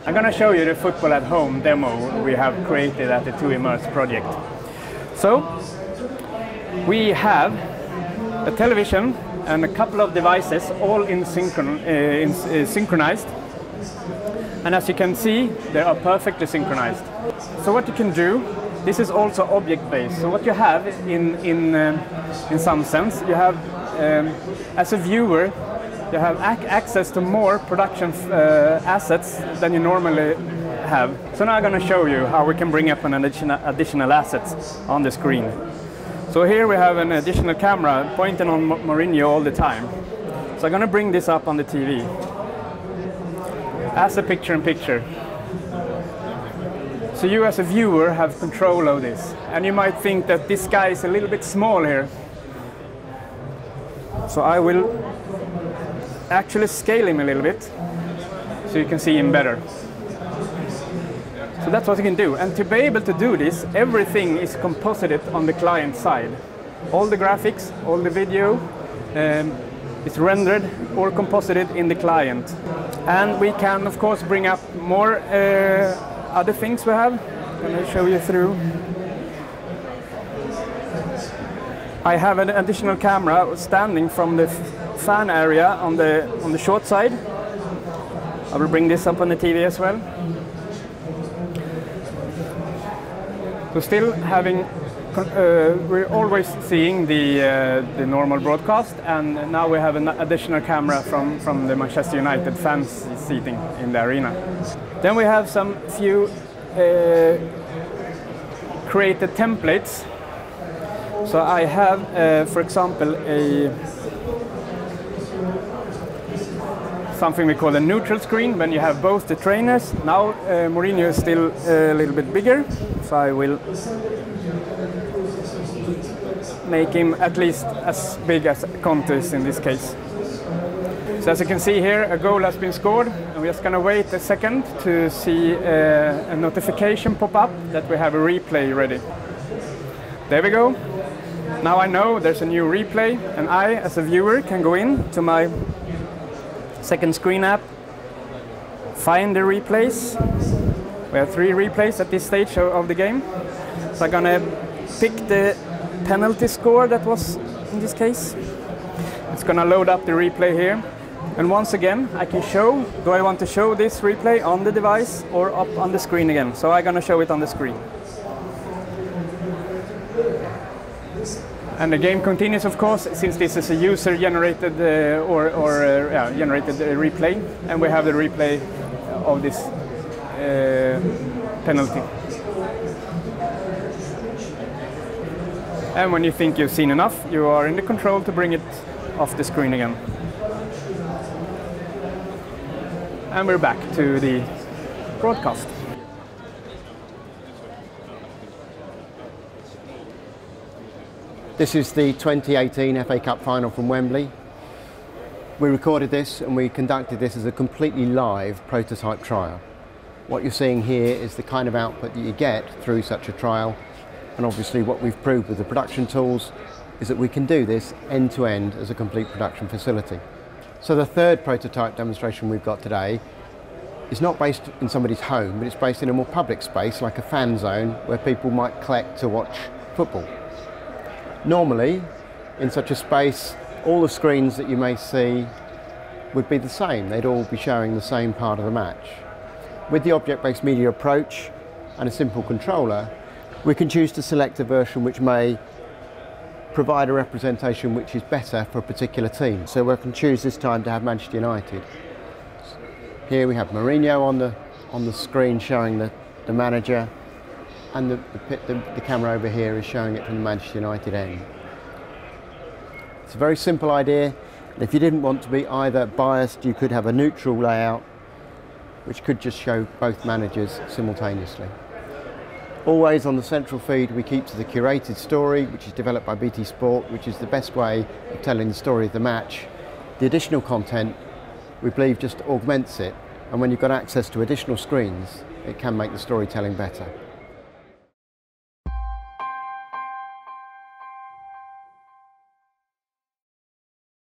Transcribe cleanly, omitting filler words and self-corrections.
I'm going to show you the Football at Home demo we have created at the 2Immerse project. So, we have a television and a couple of devices all synchronized. And as you can see, they are perfectly synchronized. So what you can do, this is also object-based. So what you have in some sense, you have, as a viewer, you have access to more production assets than you normally have. So now I'm going to show you how we can bring up an additional assets on the screen. So here we have an additional camera pointing on Mourinho all the time. So I'm going to bring this up on the TV as a picture-in-picture. So you as a viewer have control of this. And you might think that this guy is a little bit small here. So I will actually scale him a little bit so you can see him better. So that's what you can do. And to be able to do this, everything is composited on the client side. All the graphics, all the video is rendered or composited in the client. And we can, of course, bring up more other things we have. I'm going to show you through. I have an additional camera standing from the fan area on the short side. I will bring this up on the TV as well. So still having, we're always seeing the normal broadcast, and now we have an additional camera from the Manchester United fans seating in the arena. Then we have some few created templates. So I have, for example, something we call a neutral screen when you have both the trainers. Now Mourinho is still a little bit bigger, so I will make him at least as big as Conte is in this case. So as you can see here, a goal has been scored, and we're just going to wait a second to see a notification pop up that we have a replay ready. There we go. Now I know there's a new replay, and I, as a viewer, can go in to my second screen app, find the replays. We have 3 replays at this stage of the game. So I'm gonna pick the penalty score that was in this case. It's gonna load up the replay here. And once again, I can show, do I want to show this replay on the device or up on the screen again? So I'm gonna show it on the screen. And the game continues, of course, since this is a user-generated generated replay, and we have the replay of this penalty. And when you think you've seen enough, you are in the control to bring it off the screen again. And we're back to the broadcast. This is the 2018 FA Cup final from Wembley. We recorded this and we conducted this as a completely live prototype trial. What you're seeing here is the kind of output that you get through such a trial, and obviously what we've proved with the production tools is that we can do this end to end as a complete production facility. So the third prototype demonstration we've got today is not based in somebody's home, but it's based in a more public space like a fan zone where people might collect to watch football. Normally, in such a space, all the screens that you may see would be the same. They'd all be showing the same part of the match. With the object-based media approach and a simple controller, we can choose to select a version which may provide a representation which is better for a particular team. So we can choose this time to have Manchester United. Here we have Mourinho on the screen showing the manager, and the camera over here is showing it from the Manchester United end. It's a very simple idea. If you didn't want to be either biased, you could have a neutral layout which could just show both managers simultaneously. Always on the central feed we keep to the curated story, which is developed by BT Sport, which is the best way of telling the story of the match. The additional content, we believe, just augments it, and when you've got access to additional screens, it can make the storytelling better.